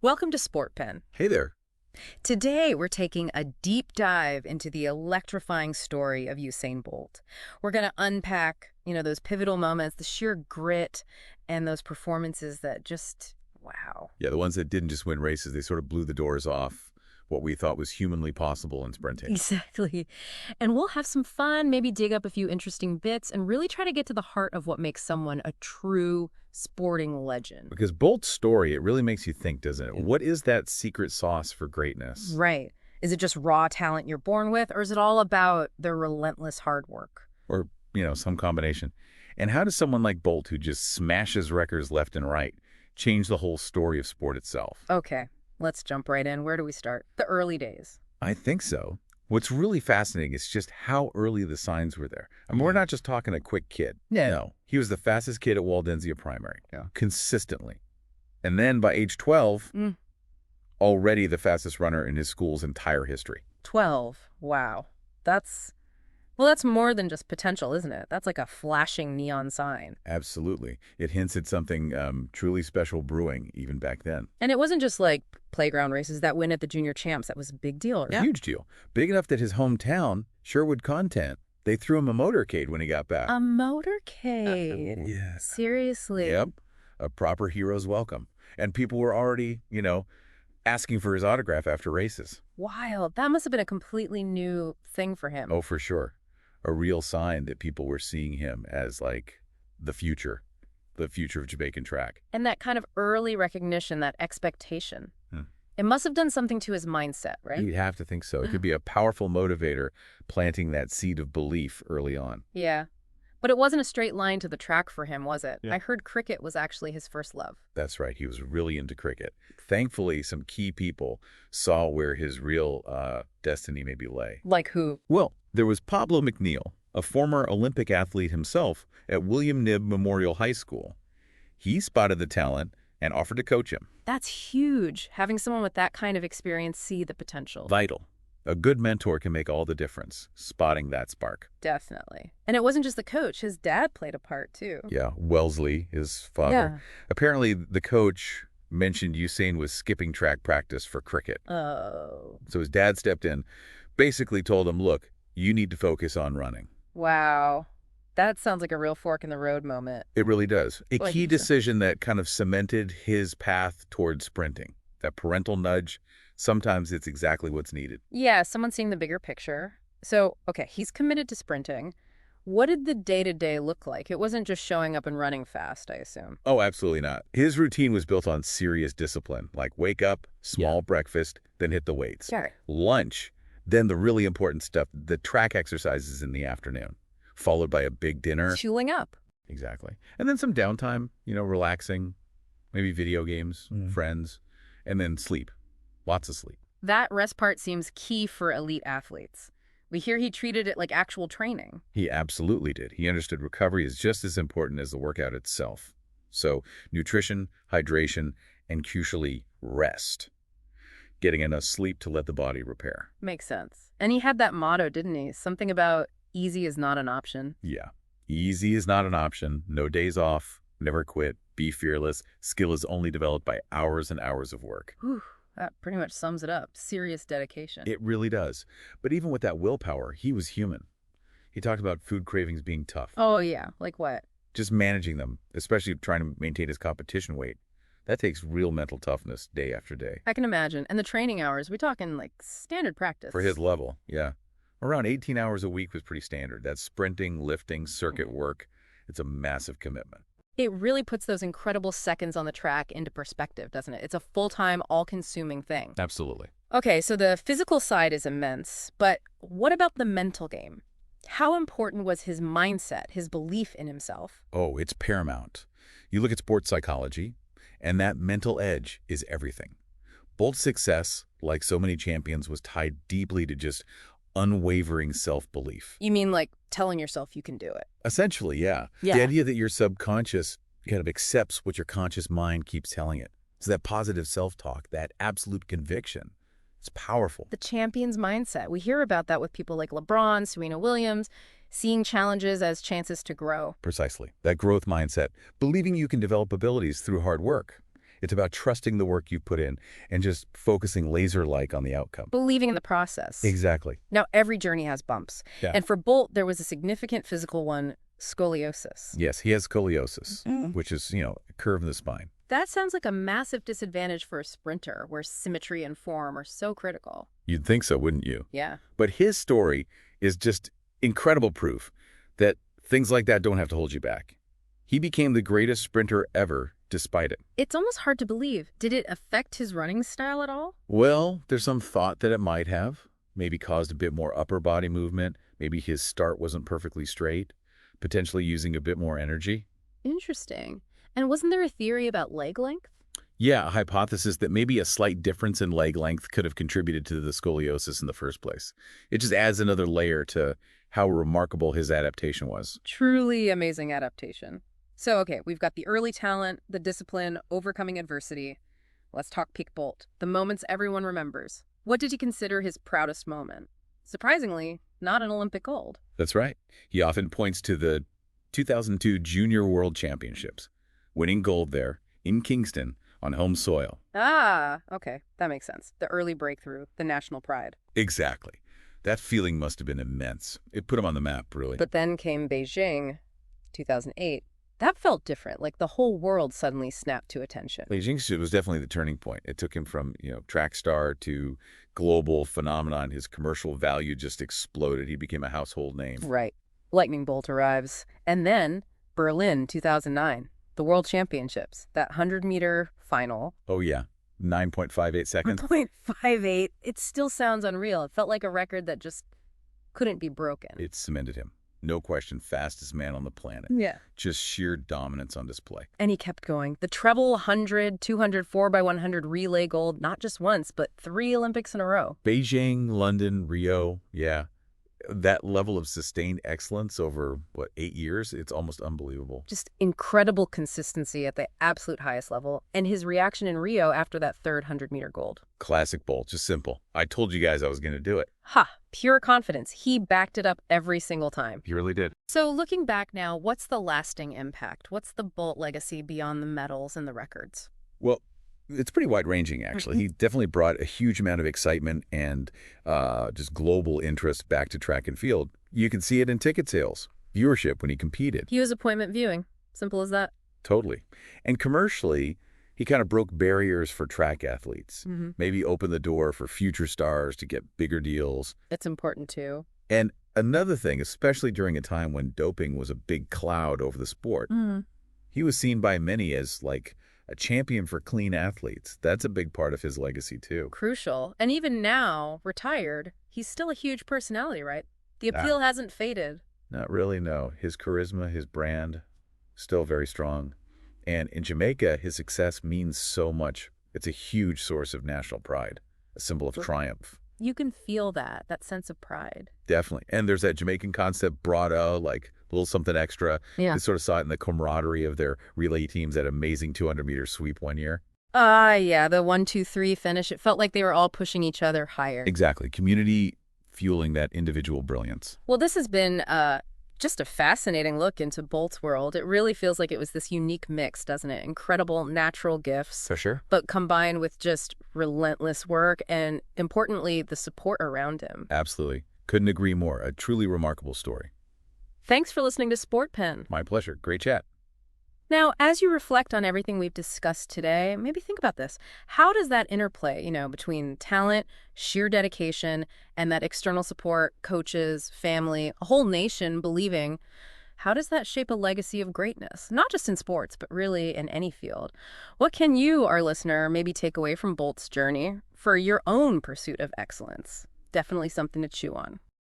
Welcome to Sportpen. Hey there. Today, we're taking a deep dive into the electrifying story of Usain Bolt. We're going to unpack, those pivotal moments, the sheer grit, and those performances that just, wow. Yeah, the ones that didn't just win races, they sort of blew the doors off what we thought was humanly possible in sprinting. Exactly. And we'll have some fun, maybe dig up a few interesting bits, and really try to get to the heart of what makes someone a true sporting legend. Because Bolt's story, it really makes you think, doesn't it? What is that secret sauce for greatness? Right. Is it just raw talent you're born with, or is it all about their relentless hard work? Or, some combination. And how does someone like Bolt, who just smashes records left and right, change the whole story of sport itself? Okay. Let's jump right in. Where do we start? The early days. I think so. What's really fascinating is just how early the signs were there. I mean, we're not just talking a quick kid. No. He was the fastest kid at Waldensia Primary. Yeah. Consistently. And then by age 12, already the fastest runner in his school's entire history. 12. Wow. That's more than just potential, isn't it? That's like a flashing neon sign. Absolutely. It hints at something truly special brewing even back then. And it wasn't just like playground races. That win at the junior champs, that was a big deal. Yeah. Huge deal. Big enough that his hometown, Sherwood Content, they threw him a motorcade when he got back. A motorcade? Yeah. Seriously? Yep. A proper hero's welcome. And people were already, asking for his autograph after races. Wild. That must have been a completely new thing for him. Oh, for sure. A real sign that people were seeing him as, like, the future of Jamaican track. And that kind of early recognition, that expectation, it must have done something to his mindset, right? You'd have to think so. It could be a powerful motivator planting that seed of belief early on. Yeah. But it wasn't a straight line to the track for him, was it? Yeah. I heard cricket was actually his first love. That's right. He was really into cricket. Thankfully, some key people saw where his real destiny maybe lay. Like who? Well, there was Pablo McNeil, a former Olympic athlete himself at William Knibb Memorial High School. He spotted the talent and offered to coach him. That's huge. Having someone with that kind of experience see the potential. Vital. A good mentor can make all the difference, spotting that spark. Definitely. And it wasn't just the coach. His dad played a part, too. Yeah, Wellesley, his father. Yeah. Apparently, the coach mentioned Usain was skipping track practice for cricket. Oh. So his dad stepped in, basically told him, look, you need to focus on running. Wow. That sounds like a real fork in the road moment. It really does. A Like key decision that kind of cemented his path towards sprinting. That parental nudge, sometimes it's exactly what's needed. Yeah, someone seeing the bigger picture. So, okay, he's committed to sprinting. What did the day-to-day look like? It wasn't just showing up and running fast, I assume. Oh, absolutely not. His routine was built on serious discipline, like wake up, small breakfast, then hit the weights. Sure. Lunch, then the really important stuff, the track exercises in the afternoon, followed by a big dinner. Fueling up. Exactly. And then some downtime, relaxing, maybe video games, friends, and then sleep. Lots of sleep. That rest part seems key for elite athletes. We hear he treated it like actual training. He absolutely did. He understood recovery is just as important as the workout itself. So nutrition, hydration, and crucially, rest. Getting enough sleep to let the body repair. Makes sense. And he had that motto, didn't he? Something about easy is not an option. Yeah. Easy is not an option. No days off. Never quit. Be fearless. Skill is only developed by hours and hours of work. Whew, that pretty much sums it up. Serious dedication. It really does. But even with that willpower, he was human. He talked about food cravings being tough. Oh, yeah. Like what? Just managing them, especially trying to maintain his competition weight. That takes real mental toughness day after day. I can imagine. And the training hours, we're talking like standard practice. For his level, yeah. Around 18 hours a week was pretty standard. That's sprinting, lifting, circuit work. It's a massive commitment. It really puts those incredible seconds on the track into perspective, doesn't it? It's a full-time, all-consuming thing. Absolutely. Okay, so the physical side is immense, but what about the mental game? How important was his mindset, his belief in himself? Oh, it's paramount. You look at sports psychology, and that mental edge is everything. Bolt's success, like so many champions, was tied deeply to just unwavering self-belief. You mean like telling yourself you can do it? Essentially, yeah. The idea that your subconscious kind of accepts what your conscious mind keeps telling it. So that positive self-talk, that absolute conviction, it's powerful. The champion's mindset. We hear about that with people like LeBron, Serena Williams, seeing challenges as chances to grow. Precisely. That growth mindset, believing you can develop abilities through hard work. It's about trusting the work you put in and just focusing laser-like on the outcome. Believing in the process. Exactly. Now, every journey has bumps. Yeah. And for Bolt, there was a significant physical one, scoliosis. Yes, he has scoliosis, which is, a curve in the spine. That sounds like a massive disadvantage for a sprinter, where symmetry and form are so critical. You'd think so, wouldn't you? Yeah. But his story is just incredible proof that things like that don't have to hold you back. He became the greatest sprinter ever despite it. It's almost hard to believe. Did it affect his running style at all? Well, there's some thought that it might have. Maybe caused a bit more upper body movement. Maybe his start wasn't perfectly straight. Potentially using a bit more energy. Interesting. And wasn't there a theory about leg length? Yeah, a hypothesis that maybe a slight difference in leg length could have contributed to the scoliosis in the first place. It just adds another layer to how remarkable his adaptation was. Truly amazing adaptation. So, okay, we've got the early talent, the discipline, overcoming adversity. Let's talk peak Bolt, the moments everyone remembers. What did he consider his proudest moment? Surprisingly, not an Olympic gold. That's right. He often points to the 2002 Junior World Championships, winning gold there in Kingston on home soil. Ah, okay, that makes sense. The early breakthrough, the national pride. Exactly. That feeling must have been immense. It put him on the map, really. But then came Beijing, 2008. That felt different, like the whole world suddenly snapped to attention. Beijing was definitely the turning point. It took him from, track star to global phenomenon. His commercial value just exploded. He became a household name. Right. Lightning bolt arrives. And then Berlin, 2009, the World Championships, that 100-meter final. Oh, yeah. 9.58 seconds. 9.58. It still sounds unreal. It felt like a record that just couldn't be broken. It cemented him. No question, fastest man on the planet. Yeah. Just sheer dominance on display. And he kept going. The treble 100, 200, 4x100 relay gold, not just once, but 3 Olympics in a row. Beijing, London, Rio, yeah. That level of sustained excellence over, 8 years? It's almost unbelievable. Just incredible consistency at the absolute highest level. And his reaction in Rio after that third 100-meter gold. Classic Bolt, just simple. I told you guys I was going to do it. Ha! Pure confidence. He backed it up every single time. He really did. So looking back now, what's the lasting impact? What's the Bolt legacy beyond the medals and the records? Well, it's pretty wide-ranging, actually. He definitely brought a huge amount of excitement and just global interest back to track and field. You can see it in ticket sales, viewership when he competed. He was appointment viewing. Simple as that. Totally. And commercially, he kind of broke barriers for track athletes. Maybe opened the door for future stars to get bigger deals. It's important, too. And another thing, especially during a time when doping was a big cloud over the sport, he was seen by many as, like, a champion for clean athletes. That's a big part of his legacy, too. Crucial. And even now, retired, he's still a huge personality, right? The appeal hasn't faded. Not really, no. His charisma, his brand, still very strong. And in Jamaica, his success means so much. It's a huge source of national pride, a symbol of triumph. You can feel that sense of pride. Definitely. And there's that Jamaican concept, brado, like a little something extra. Yeah. They sort of saw it in the camaraderie of their relay teams, that amazing 200-meter sweep one year. Yeah, the 1, 2, 3 finish. It felt like they were all pushing each other higher. Exactly. Community fueling that individual brilliance. Well, this has been just a fascinating look into Bolt's world. It really feels like it was this unique mix, doesn't it? Incredible natural gifts. For sure. But combined with just relentless work and, importantly, the support around him. Absolutely. Couldn't agree more. A truly remarkable story. Thanks for listening to Sportpen. My pleasure. Great chat. Now, as you reflect on everything we've discussed today, maybe think about this. How does that interplay, between talent, sheer dedication, and that external support, coaches, family, a whole nation believing, how does that shape a legacy of greatness? Not just in sports, but really in any field. What can you, our listener, maybe take away from Bolt's journey for your own pursuit of excellence? Definitely something to chew on.